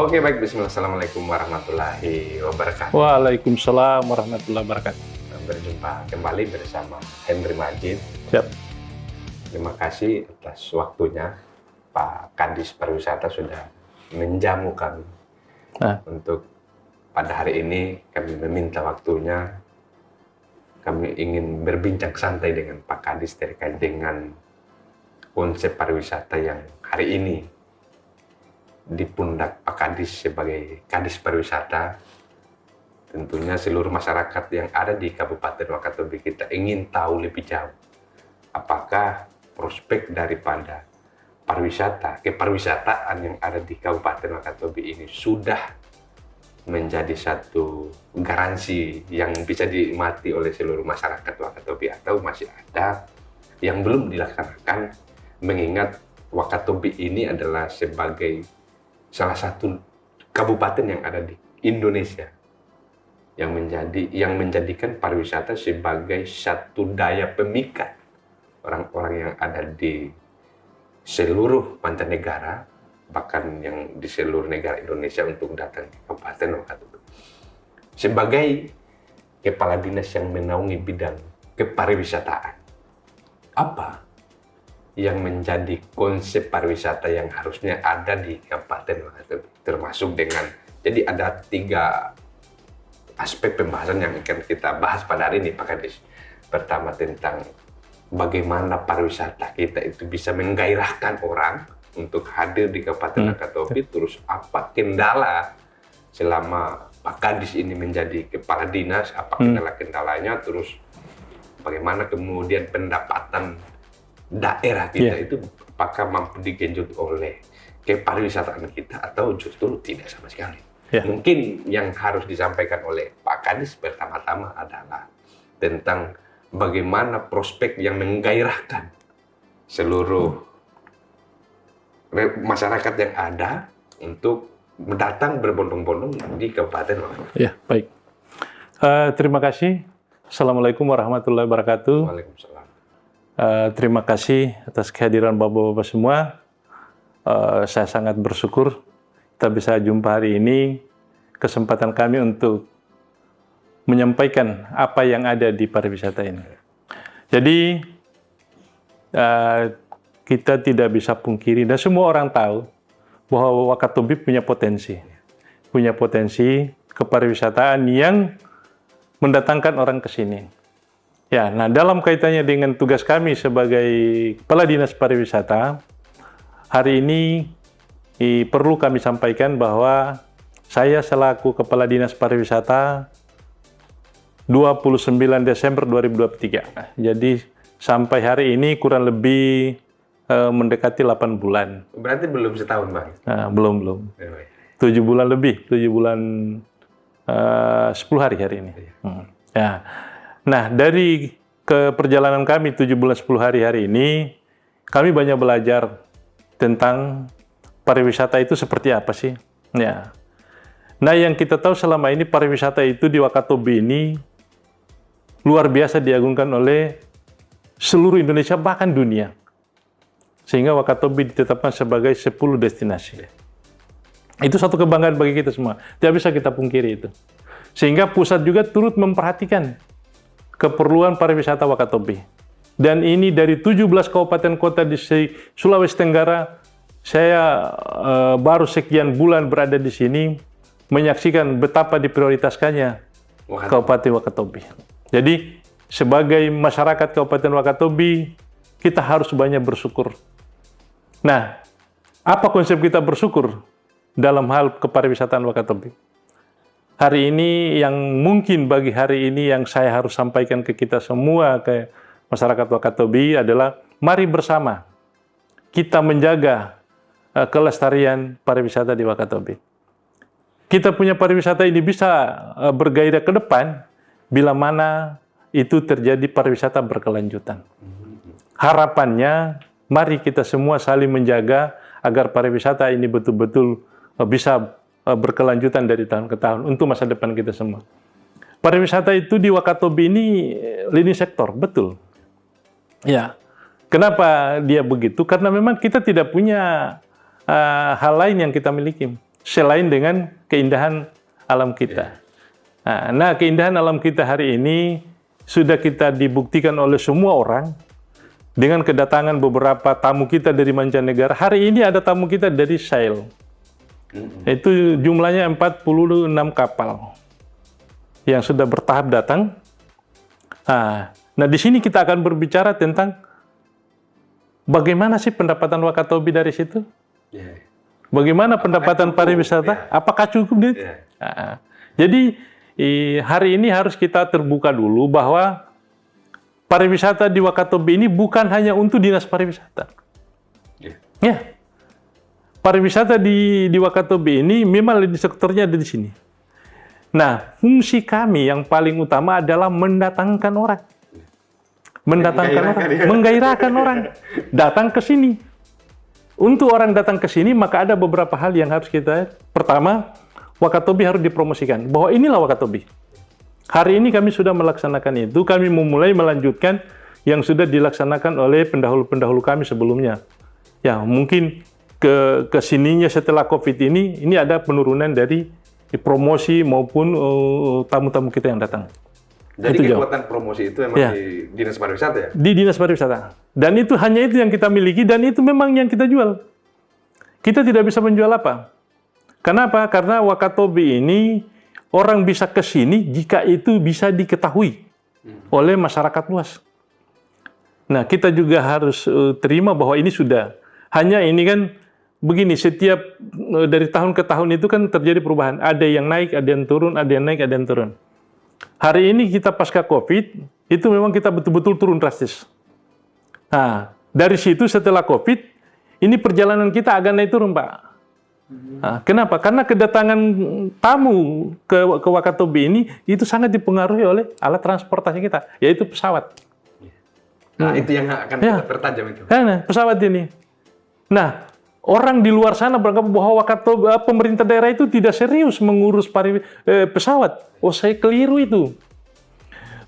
Oke, baik. Bismillah. Assalamualaikum warahmatullahi wabarakatuh. Waalaikumsalam warahmatullahi wabarakatuh. Berjumpa kembali bersama Henry Majid. Siap. Terima kasih atas waktunya. Pak Kadis Pariwisata sudah menjamu kami untuk pada hari ini kami meminta waktunya. Kami ingin berbincang santai dengan Pak Kadis terkait dengan konsep pariwisata yang hari ini di pundak Pak Kadis sebagai Kadis Pariwisata. Tentunya seluruh masyarakat yang ada di Kabupaten Wakatobi kita ingin tahu lebih jauh apakah prospek daripada pariwisata, kepariwisataan yang ada di Kabupaten Wakatobi ini sudah menjadi satu garansi yang bisa dinikmati oleh seluruh masyarakat Wakatobi atau masih ada yang belum dilaksanakan, mengingat Wakatobi ini adalah sebagai salah satu kabupaten yang ada di Indonesia yang menjadikan pariwisata sebagai satu daya pemikat orang-orang yang ada di seluruh mancanegara, bahkan yang di seluruh negara Indonesia untuk datang ke Kabupaten Wakatobi. Sebagai kepala dinas yang menaungi bidang kepariwisataan, apa yang menjadi konsep pariwisata yang harusnya ada di Kabupaten Wakatobi, termasuk dengan, jadi ada 3 aspek pembahasan yang akan kita bahas pada hari ini, Pak Kadis. Pertama, tentang bagaimana pariwisata kita itu bisa menggairahkan orang untuk hadir di Kabupaten Wakatobi. Terus apa kendala selama Pak Kadis ini menjadi kepala dinas, apa kendala-kendalanya, terus bagaimana kemudian pendapatan daerah kita itu apakah mampu digenjot oleh kepariwisataan kita atau justru tidak sama sekali. Mungkin yang harus disampaikan oleh Pak Kadis pertama-tama adalah tentang bagaimana prospek yang menggairahkan seluruh masyarakat yang ada untuk datang berbondong-bondong di Kabupaten Wakatobi. Ya, baik. Terima kasih. Assalamualaikum warahmatullahi wabarakatuh. Waalaikumsalam. Terima kasih atas kehadiran Bapak-Bapak semua. Saya sangat bersyukur kita bisa jumpa hari ini. Kesempatan kami untuk menyampaikan apa yang ada di pariwisata ini. Jadi kita tidak bisa pungkiri dan semua orang tahu bahwa Wakatobi punya potensi kepariwisataan yang mendatangkan orang ke sini. Ya, nah dalam kaitannya dengan tugas kami sebagai Kepala Dinas Pariwisata, hari ini perlu kami sampaikan bahwa saya selaku Kepala Dinas Pariwisata 29 Desember 2023. Jadi sampai hari ini kurang lebih mendekati 8 bulan. Berarti belum setahun, Bang? Nah, belum. 7 bulan lebih, 7 bulan 10 hari ini. Ya. Nah, dari perjalanan kami 7 bulan 10 hari ini, kami banyak belajar tentang pariwisata itu seperti apa sih. Ya. Nah, yang kita tahu selama ini pariwisata itu di Wakatobi ini luar biasa diagungkan oleh seluruh Indonesia, bahkan dunia. Sehingga Wakatobi ditetapkan sebagai 10 destinasi. Itu satu kebanggaan bagi kita semua. Tidak bisa kita pungkiri itu. Sehingga pusat juga turut memperhatikan keperluan pariwisata Wakatobi. Dan ini dari 17 kabupaten kota di Sulawesi Tenggara, saya baru sekian bulan berada di sini, menyaksikan betapa diprioritaskannya Kabupaten Wakatobi. Jadi, sebagai masyarakat Kabupaten Wakatobi, kita harus banyak bersyukur. Nah, apa konsep kita bersyukur dalam hal kepariwisataan Wakatobi? Hari ini yang mungkin bagi hari ini yang saya harus sampaikan ke kita semua, ke masyarakat Wakatobi adalah mari bersama kita menjaga kelestarian pariwisata di Wakatobi. Kita punya pariwisata ini bisa bergairah ke depan bila mana itu terjadi pariwisata berkelanjutan. Harapannya mari kita semua saling menjaga agar pariwisata ini betul-betul bisa berkelanjutan dari tahun ke tahun untuk masa depan kita semua. Pariwisata itu di Wakatobi ini lini sektor, betul. Ya, kenapa dia begitu? Karena memang kita tidak punya hal lain yang kita miliki. selain dengan keindahan alam kita. Nah, keindahan alam kita hari ini sudah kita dibuktikan oleh semua orang dengan kedatangan beberapa tamu kita dari mancanegara. Hari ini ada tamu kita dari Sail. Itu jumlahnya 46 kapal yang sudah bertahap datang. Nah, di sini kita akan berbicara tentang bagaimana sih pendapatan Wakatobi dari situ? Bagaimana pendapatan pariwisata? Apakah cukup? Jadi hari ini harus kita terbuka dulu bahwa pariwisata di Wakatobi ini bukan hanya untuk dinas pariwisata. Ya, pariwisata di Wakatobi ini memang di sektornya ada di sini. Nah, fungsi kami yang paling utama adalah mendatangkan orang. Menggairahkan orang datang ke sini. Untuk orang datang ke sini, maka ada beberapa hal yang harus kita. Pertama, Wakatobi harus dipromosikan bahwa inilah Wakatobi. Hari ini kami sudah melaksanakan itu. Kami memulai melanjutkan yang sudah dilaksanakan oleh pendahulu-pendahulu kami sebelumnya. Ya, mungkin ke sininya setelah COVID ini ada penurunan dari promosi maupun tamu-tamu kita yang datang. Jadi kekuatan promosi itu memang di Dinas Pariwisata ya? Di Dinas Pariwisata. Dan itu hanya itu yang kita miliki dan itu memang yang kita jual. Kita tidak bisa menjual apa. Kenapa? Karena Wakatobi ini orang bisa ke sini jika itu bisa diketahui oleh masyarakat luas. Nah, kita juga harus terima bahwa ini sudah. Hanya ini kan begini, setiap dari tahun ke tahun itu kan terjadi perubahan. Ada yang naik, ada yang turun, ada yang naik, ada yang turun. Hari ini kita pasca COVID, itu memang kita betul-betul turun drastis. Nah, dari situ setelah COVID, ini perjalanan kita agak naik turun, Pak. Nah, kenapa? Karena kedatangan tamu ke Wakatobi ini, itu sangat dipengaruhi oleh alat transportasi kita, yaitu pesawat. Nah, itu yang akan kita pertajam itu. Nah, pesawat ini. Nah, orang di luar sana beranggapan bahwa Wakatobi, pemerintah daerah itu tidak serius mengurus pesawat. Oh, saya keliru itu.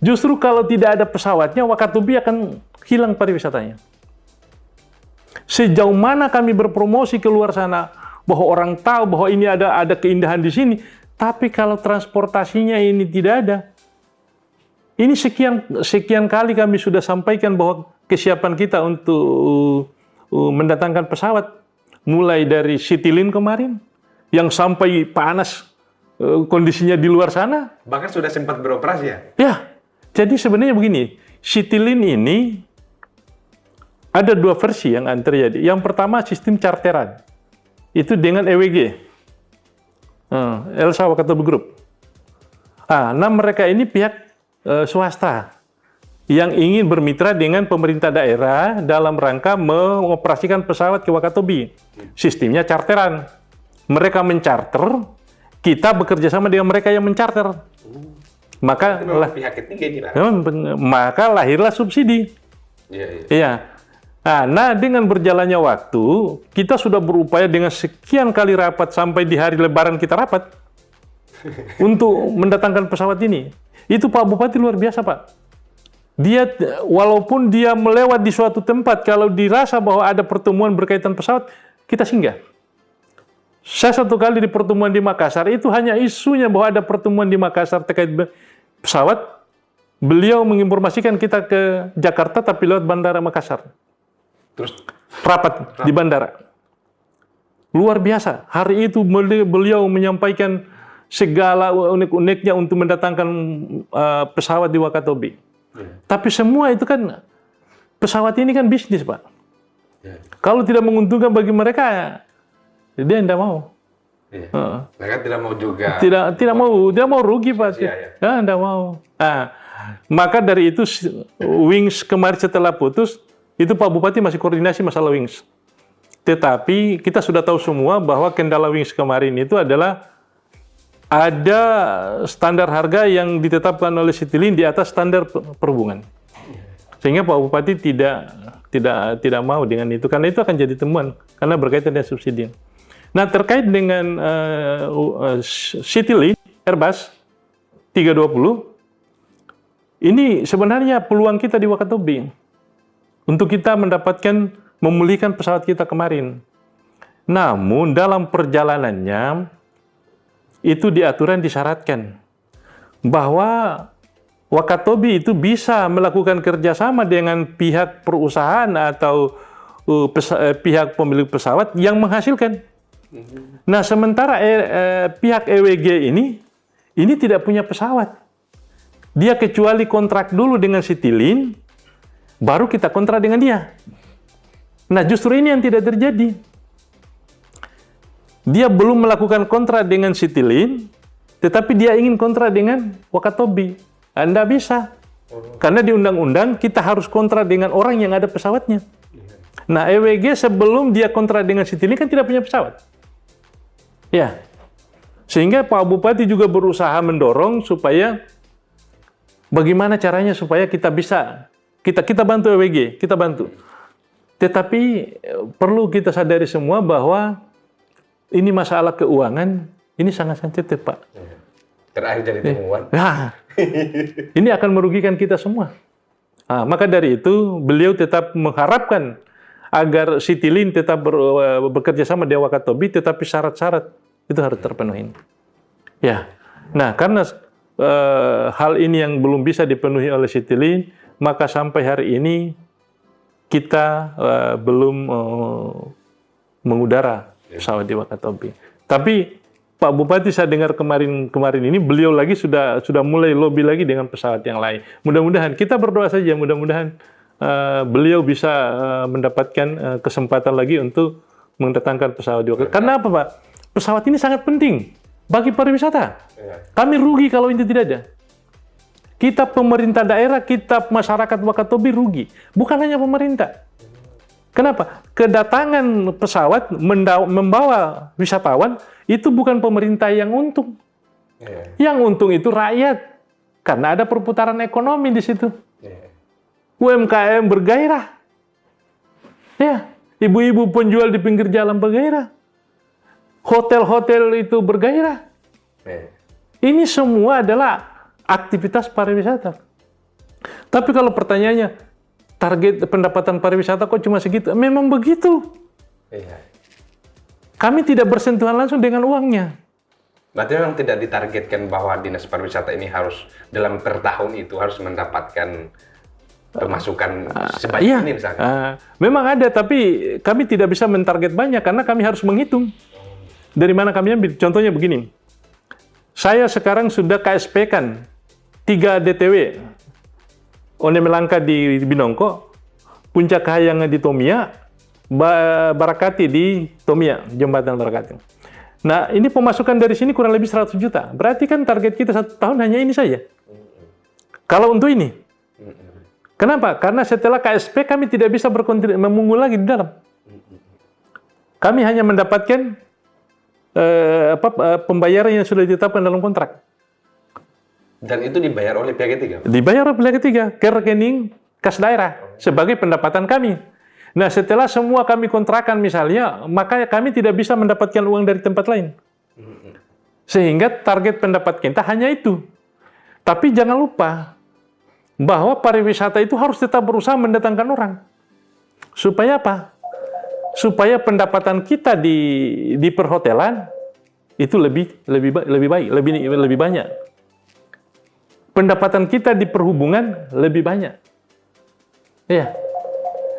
Justru kalau tidak ada pesawatnya, Wakatobi akan hilang pariwisatanya. Sejauh mana kami berpromosi ke luar sana, bahwa orang tahu bahwa ini ada keindahan di sini, tapi kalau transportasinya ini tidak ada. Ini sekian kali kami sudah sampaikan bahwa kesiapan kita untuk mendatangkan pesawat. Mulai dari Citylink kemarin, yang sampai panas kondisinya di luar sana. Bahkan sudah sempat beroperasi ya? Ya, jadi sebenarnya begini, Citylink ini ada dua versi yang terjadi. Yang pertama sistem charteran, itu dengan EWG, Elsa Wakatobi Group. Nah, mereka ini pihak swasta yang ingin bermitra dengan pemerintah daerah dalam rangka mengoperasikan pesawat ke Wakatobi. Sistemnya charteran. Mereka mencarter, kita bekerja sama dengan mereka yang mencarter. Maka pihak ketiga ini lah. Maka lahirlah subsidi. Iya. Nah, dengan berjalannya waktu, kita sudah berupaya dengan sekian kali rapat sampai di hari Lebaran kita rapat untuk mendatangkan pesawat ini. Itu Pak Bupati luar biasa, Pak. Dia walaupun dia melewat di suatu tempat, kalau dirasa bahwa ada pertemuan berkaitan pesawat, kita singgah. Saya satu kali di pertemuan di Makassar, itu hanya isunya bahwa ada pertemuan di Makassar terkait pesawat. Beliau menginformasikan kita ke Jakarta, tapi lewat Bandara Makassar. Terus rapat di bandara. Luar biasa. Hari itu beliau menyampaikan segala unik-uniknya untuk mendatangkan pesawat di Wakatobi. Tapi semua itu kan, pesawat ini kan bisnis, Pak. Kalau tidak menguntungkan bagi mereka, dia tidak mau. Mereka tidak mau juga. Tidak mau rugi, Pak. Tidak mau. Maka dari itu Wings kemarin setelah putus, itu Pak Bupati masih koordinasi masalah Wings. Tetapi kita sudah tahu semua bahwa kendala Wings kemarin itu adalah ada standar harga yang ditetapkan oleh Citylink di atas standar perhubungan. Sehingga Pak Bupati tidak mau dengan itu, karena itu akan jadi temuan, karena berkaitan dengan subsidi. Nah, terkait dengan Citylink Airbus 320, ini sebenarnya peluang kita di Wakatobi untuk kita memulihkan pesawat kita kemarin. Namun dalam perjalanannya itu di aturan disyaratkan bahwa Wakatobi itu bisa melakukan kerjasama dengan pihak perusahaan atau pihak pemilik pesawat yang menghasilkan. Nah, sementara pihak EWG ini tidak punya pesawat. Dia kecuali kontrak dulu dengan Citylink, baru kita kontrak dengan dia. Nah, justru ini yang tidak terjadi. Dia belum melakukan kontrak dengan Citylink, tetapi dia ingin kontrak dengan Wakatobi. Anda bisa. Karena di undang-undang kita harus kontrak dengan orang yang ada pesawatnya. Nah, EWG sebelum dia kontrak dengan Citylink kan tidak punya pesawat. Ya. Sehingga Pak Bupati juga berusaha mendorong supaya bagaimana caranya supaya kita bisa kita bantu EWG, kita bantu. Tetapi perlu kita sadari semua bahwa ini masalah keuangan, ini sangat sensitif, Pak. Terakhir jadi temuan. Nah, ini akan merugikan kita semua. Nah, maka dari itu, beliau tetap mengharapkan agar Citylink tetap bekerja sama dengan Wakatobi, tetapi syarat-syarat itu harus terpenuhi. Ya, nah karena hal ini yang belum bisa dipenuhi oleh Citylink, maka sampai hari ini kita belum mengudara pesawat di Wakatobi. Tapi Pak Bupati saya dengar kemarin ini beliau lagi sudah mulai lobby lagi dengan pesawat yang lain. Mudah-mudahan kita berdoa saja, mudah-mudahan beliau bisa mendapatkan kesempatan lagi untuk mendatangkan pesawat di Wakatobi. Karena apa, Pak? Pesawat ini sangat penting bagi pariwisata. Kami rugi kalau ini tidak ada. Kita pemerintah daerah, kita masyarakat Wakatobi rugi. Bukan hanya pemerintah. Kenapa? Kedatangan pesawat membawa wisatawan itu bukan pemerintah yang untung. Yang untung itu rakyat. Karena ada perputaran ekonomi di situ. UMKM bergairah. Ya, ibu-ibu penjual di pinggir jalan bergairah. Hotel-hotel itu bergairah. Ini semua adalah aktivitas pariwisata. Tapi kalau pertanyaannya, target pendapatan pariwisata kok cuma segitu? Memang begitu. Kami tidak bersentuhan langsung dengan uangnya. Berarti memang tidak ditargetkan bahwa dinas pariwisata ini harus dalam per tahun itu harus mendapatkan pemasukan sebanyak ini misalnya. Memang ada, tapi kami tidak bisa mentarget banyak karena kami harus menghitung. Dari mana kami ambil? Contohnya begini. Saya sekarang sudah KSP-kan 3 DTW. One Melangka di Binongko, Puncak Kahyangan di Tomia, Barakati di Tomia, Jembatan Barakati. Nah, ini pemasukan dari sini kurang lebih 100 juta. Berarti kan target kita 1 tahun hanya ini saja. Kalau untuk ini. Kenapa? Karena setelah KSP kami tidak bisa memungut lagi di dalam. Kami hanya mendapatkan pembayaran yang sudah ditetapkan dalam kontrak. Dan itu dibayar oleh pihak ketiga? Dibayar oleh pihak ketiga ke rekening kas daerah sebagai pendapatan kami. Nah, setelah semua kami kontrakan misalnya, maka kami tidak bisa mendapatkan uang dari tempat lain. Sehingga target pendapat kita hanya itu. Tapi jangan lupa bahwa pariwisata itu harus tetap berusaha mendatangkan orang. Supaya apa? Supaya pendapatan kita di perhotelan itu lebih baik, lebih banyak. Pendapatan kita di perhubungan lebih banyak. Ya.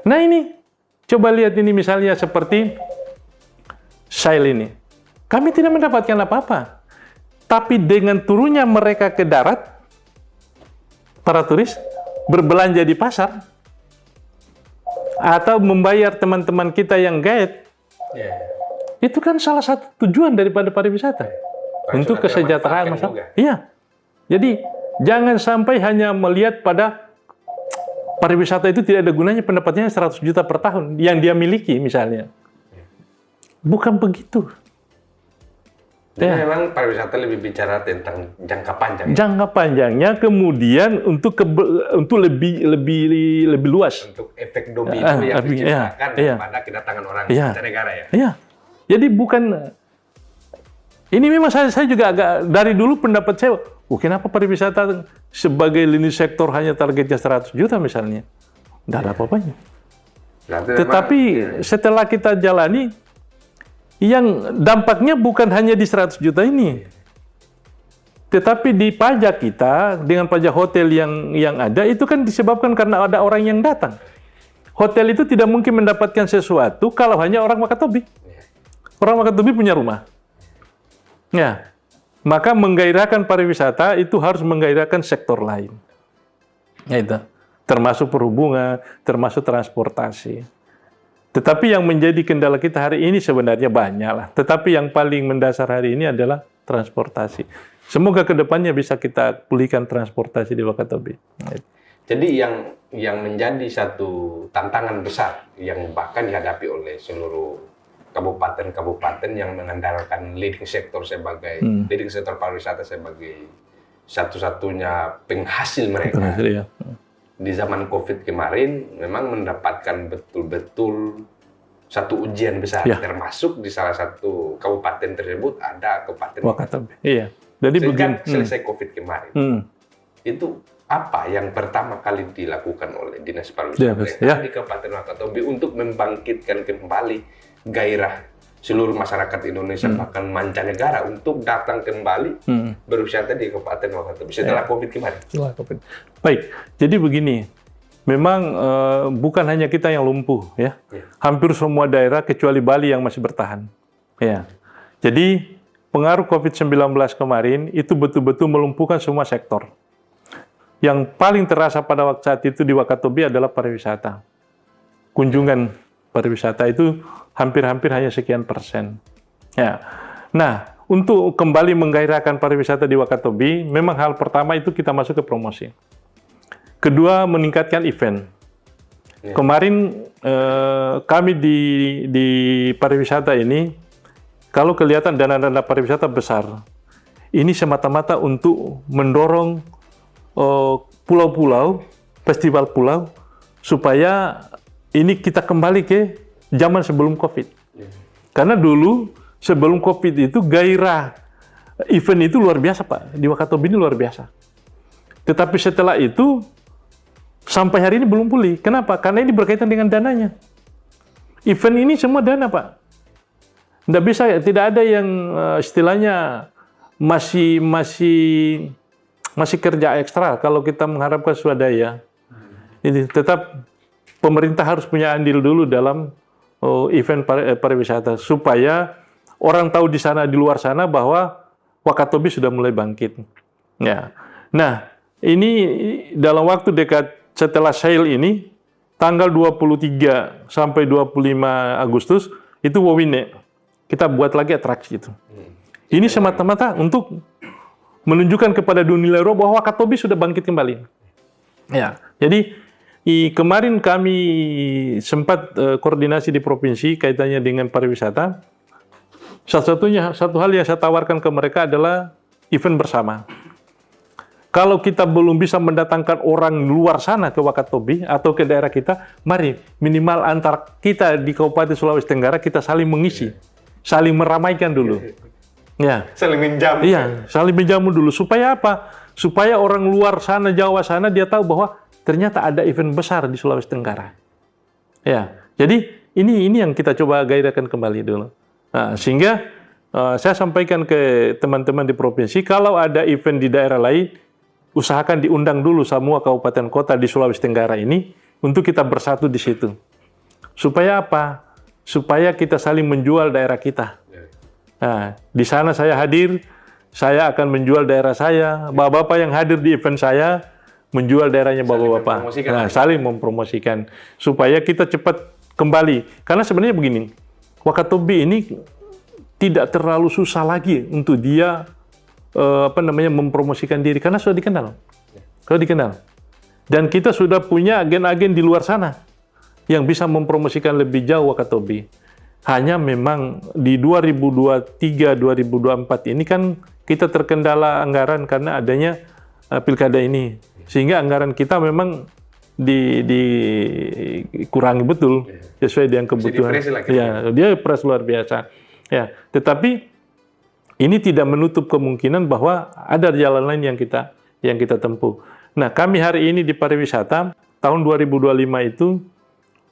Nah ini, coba lihat ini misalnya seperti Sail ini. Kami tidak mendapatkan apa-apa. Tapi dengan turunnya mereka ke darat, para turis berbelanja di pasar, atau membayar teman-teman kita yang guide, itu kan salah satu tujuan daripada pariwisata. Untuk kesejahteraan masyarakat. Iya. Jadi, jangan sampai hanya melihat pada pariwisata itu tidak ada gunanya pendapatannya 100 juta per tahun yang dia miliki misalnya. Bukan begitu. Jadi memang pariwisata lebih bicara tentang jangka panjang. Jangka panjangnya kemudian untuk lebih luas. Untuk efek domino yang diciptakan pada kedatangan orang mancanegara ya. Iya. Jadi bukan ini memang saya juga agak dari dulu pendapat saya, kenapa pariwisata sebagai lini sektor hanya targetnya 100 juta misalnya? Tidak ada apa-apanya. Tetapi setelah kita jalani, yang dampaknya bukan hanya di 100 juta ini, tetapi di pajak kita dengan pajak hotel yang ada itu kan disebabkan karena ada orang yang datang. Hotel itu tidak mungkin mendapatkan sesuatu kalau hanya orang Wakatobi. Orang Wakatobi punya rumah. Ya, maka menggairahkan pariwisata itu harus menggairahkan sektor lain. Ya itu, termasuk perhubungan, termasuk transportasi. Tetapi yang menjadi kendala kita hari ini sebenarnya banyak lah. Tetapi yang paling mendasar hari ini adalah transportasi. Semoga kedepannya bisa kita pulihkan transportasi di Wakatobi. Jadi yang menjadi satu tantangan besar yang bahkan dihadapi oleh seluruh kabupaten-kabupaten yang mengandalkan leading sektor leading sektor pariwisata sebagai satu-satunya penghasil mereka. Ya. Di zaman COVID kemarin memang mendapatkan betul-betul satu ujian besar, termasuk di salah satu kabupaten tersebut ada Kabupaten Wakatobi. Iya. Jadi sejak selesai COVID kemarin, itu apa yang pertama kali dilakukan oleh Dinas Pariwisata di Kabupaten Wakatobi untuk membangkitkan kembali gairah seluruh masyarakat Indonesia bahkan mancanegara untuk datang kembali berwisata di Kabupaten Wakatobi setelah COVID kemarin? Setelah COVID. Baik, jadi begini, memang bukan hanya kita yang lumpuh, ya. Hampir semua daerah kecuali Bali yang masih bertahan. Ya. Jadi pengaruh COVID-19 kemarin itu betul-betul melumpuhkan semua sektor. Yang paling terasa pada waktu saat itu di Wakatobi adalah pariwisata. Kunjungan pariwisata itu hampir-hampir hanya sekian persen. Ya. Nah, untuk kembali menggairahkan pariwisata di Wakatobi, memang hal pertama itu kita masuk ke promosi. Kedua, meningkatkan event. Kemarin kami di pariwisata ini, kalau kelihatan dana-dana pariwisata besar, ini semata-mata untuk mendorong pulau-pulau, festival pulau, supaya ini kita kembali ke zaman sebelum COVID. Karena dulu sebelum COVID itu gairah event itu luar biasa, Pak. Di Wakatobi ini luar biasa. Tetapi setelah itu sampai hari ini belum pulih. Kenapa? Karena ini berkaitan dengan dananya. Event ini semua dana, Pak. Nggak bisa, tidak ada yang istilahnya masih kerja ekstra kalau kita mengharapkan swadaya. Ini tetap pemerintah harus punya andil dulu dalam event pariwisata supaya orang tahu di sana, di luar sana bahwa Wakatobi sudah mulai bangkit. Ya. Nah, ini dalam waktu dekat setelah sale ini, tanggal 23 sampai 25 Agustus, itu Wowine. Kita buat lagi atraksi itu. Ini semata-mata untuk menunjukkan kepada dunia luar bahwa Wakatobi sudah bangkit kembali. Ya, jadi kemarin kami sempat koordinasi di provinsi kaitannya dengan pariwisata. Satu hal yang saya tawarkan ke mereka adalah event bersama. Kalau kita belum bisa mendatangkan orang luar sana ke Wakatobi atau ke daerah kita, mari minimal antar kita di Kabupaten Sulawesi Tenggara kita saling mengisi, saling meramaikan dulu. Ya. Saling menjamu. Iya, saling menjamu dulu. Supaya apa? Supaya orang luar sana, Jawa sana, dia tahu bahwa ternyata ada event besar di Sulawesi Tenggara. Ya, jadi ini yang kita coba gairahkan kembali dulu. Nah, sehingga saya sampaikan ke teman-teman di provinsi, kalau ada event di daerah lain, usahakan diundang dulu semua kabupaten kota di Sulawesi Tenggara ini untuk kita bersatu di situ. Supaya apa? Supaya kita saling menjual daerah kita. Nah, di sana saya hadir, saya akan menjual daerah saya. Bapak-bapak yang hadir di event saya menjual daerahnya bapak-bapak. Nah, saling mempromosikan supaya kita cepat kembali. Karena sebenarnya begini, Wakatobi ini tidak terlalu susah lagi untuk dia mempromosikan diri karena sudah dikenal. Sudah dikenal. Dan kita sudah punya agen-agen di luar sana yang bisa mempromosikan lebih jauh Wakatobi. Hanya memang di 2023-2024 ini kan kita terkendala anggaran karena adanya pilkada ini. Sehingga anggaran kita memang dikurangi betul sesuai dengan kebutuhan. Ya, dia pres luar biasa. Ya, tetapi ini tidak menutup kemungkinan bahwa ada jalan lain yang kita tempuh. Nah, kami hari ini di pariwisata tahun 2025 itu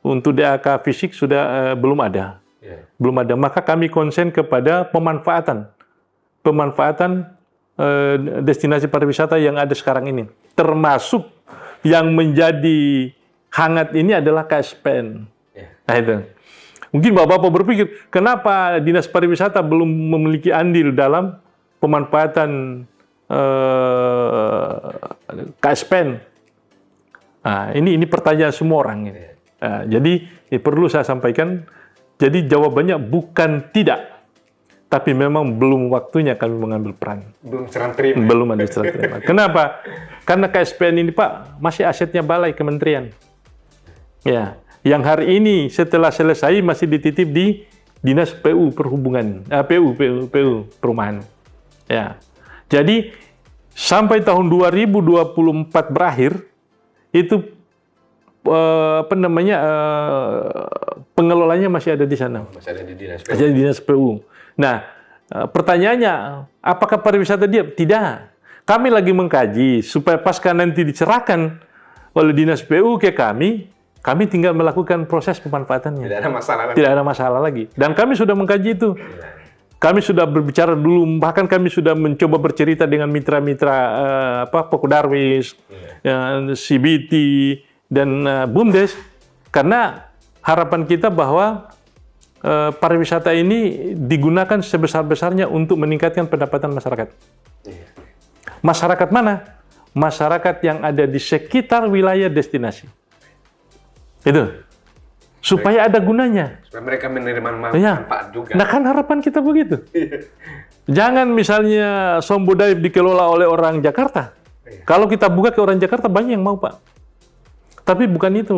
untuk DAK fisik sudah belum ada. Belum ada. Maka kami konsen kepada pemanfaatan destinasi pariwisata yang ada sekarang ini. Termasuk yang menjadi hangat ini adalah KSPN. Nah itu. Mungkin Bapak-Bapak berpikir, kenapa Dinas Pariwisata belum memiliki andil dalam pemanfaatan KSPN? Nah, ini pertanyaan semua orang. Nah, jadi perlu saya sampaikan, jadi jawabannya bukan tidak. Tapi memang belum waktunya kami mengambil peran. Belum serah terima. Belum ada serah terima. Kenapa? Karena KSPN ini Pak masih asetnya Balai Kementerian. Ya, yang hari ini setelah selesai masih dititip di Dinas PU Perhubungan, PU Perumahan. Ya, jadi sampai tahun 2024 berakhir itu pengelolanya masih ada di sana. Masih ada di Dinas PU. Masih ada di Dinas PU. Nah, pertanyaannya, apakah pariwisata diam? Tidak. Kami lagi mengkaji supaya pasca nanti diserahkan oleh Dinas PU ke kami tinggal melakukan proses pemanfaatannya. Tidak ada masalah lagi. Tidak ada masalah lagi. Dan kami sudah mengkaji itu. Kami sudah berbicara dulu, bahkan kami sudah mencoba bercerita dengan mitra-mitra Pokodarwis, CBT, dan BUMDes, karena harapan kita bahwa pariwisata ini digunakan sebesar-besarnya untuk meningkatkan pendapatan masyarakat. Masyarakat mana? Masyarakat yang ada di sekitar wilayah destinasi. Itu. Supaya ada gunanya. Supaya mereka menerima manfaat juga. Nah kan harapan kita begitu. Jangan misalnya Sombo Dive dikelola oleh orang Jakarta. Kalau kita buka ke orang Jakarta banyak yang mau Pak. Tapi bukan itu.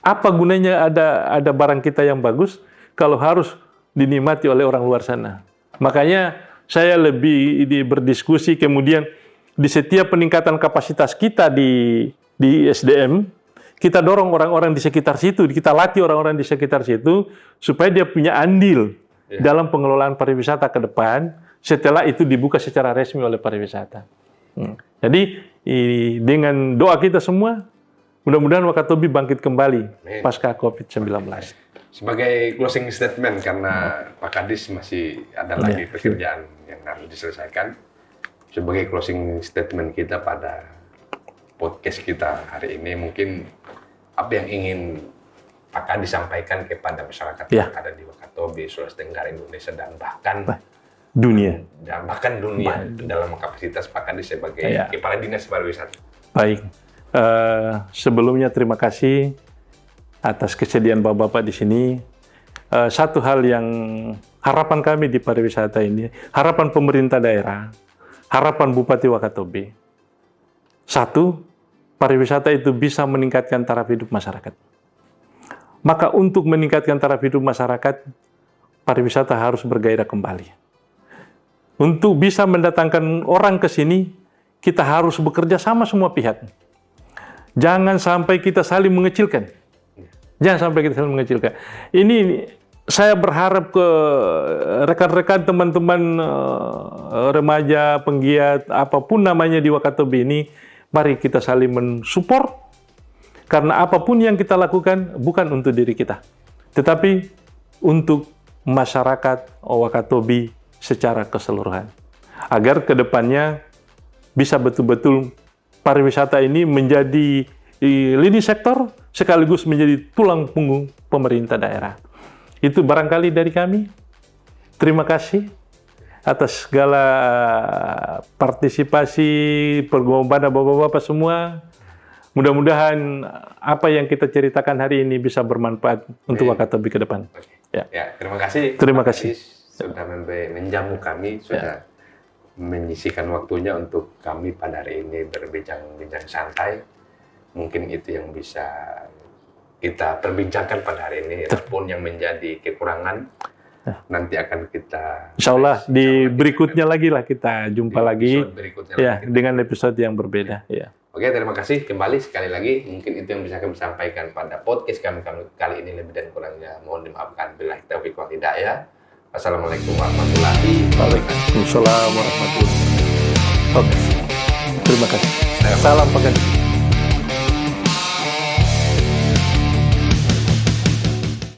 Apa gunanya ada barang kita yang bagus kalau harus dinikmati oleh orang luar sana. Makanya saya lebih berdiskusi kemudian di setiap peningkatan kapasitas kita di SDM, kita dorong orang-orang di sekitar situ, kita latih orang-orang di sekitar situ supaya dia punya andil dalam pengelolaan pariwisata ke depan setelah itu dibuka secara resmi oleh pariwisata. Jadi dengan doa kita semua, mudah-mudahan Wakatobi bangkit kembali pasca COVID-19. Sebagai closing statement, karena Pak Kadis masih ada lagi pekerjaan yang harus diselesaikan. Sebagai closing statement kita pada podcast kita hari ini, mungkin apa yang ingin Pak Kadis sampaikan kepada masyarakat yang ada di Wakatobi, Sulawesi Tenggara, Indonesia, dan bahkan dunia. Dan bahkan dunia dalam kapasitas Pak Kadis sebagai Kepala Dinas Pariwisata. Baik. Sebelumnya terima kasih atas kesediaan Bapak-Bapak di sini. Satu hal yang harapan kami di pariwisata ini, harapan pemerintah daerah, harapan Bupati Wakatobi. Satu, pariwisata itu bisa meningkatkan taraf hidup masyarakat. Maka untuk meningkatkan taraf hidup masyarakat, pariwisata harus bergairah kembali. Untuk bisa mendatangkan orang ke sini, kita harus bekerja sama semua pihak. Jangan sampai kita saling mengecilkan. Jangan sampai kita saling mengecilkan. Ini saya berharap ke rekan-rekan teman-teman remaja, penggiat, apapun namanya di Wakatobi ini, mari kita saling mensupport. Karena apapun yang kita lakukan bukan untuk diri kita, tetapi untuk masyarakat Wakatobi secara keseluruhan. Agar ke depannya bisa betul-betul pariwisata ini menjadi lini sektor sekaligus menjadi tulang punggung pemerintah daerah. Itu barangkali dari kami. Terima kasih atas segala partisipasi pergumulan Bapak-Bapak semua. Mudah-mudahan apa yang kita ceritakan hari ini bisa bermanfaat untuk Wakatobi ke depan. Ya, terima kasih. Terima kasih. Sudah menjamu kami, sudah menyisihkan waktunya untuk kami pada hari ini berbincang-bincang santai. Mungkin itu yang bisa kita perbincangkan pada hari ini. Apapun yang menjadi kekurangan, nanti akan kita... Insya Allah di berikutnya lagi lah kita jumpa lagi. Dengan episode yang berbeda. Ya. Oke, terima kasih kembali sekali lagi. Mungkin itu yang bisa kami sampaikan pada podcast kami kali ini. Lebih dan kurangnya mohon dimaafkan. Billahi taufiq wal hidayah. Assalamualaikum warahmatullahi wabarakatuh. Waalaikumsalam warahmatullahi wabarakatuh. Terima kasih. Salam Pak Kadis.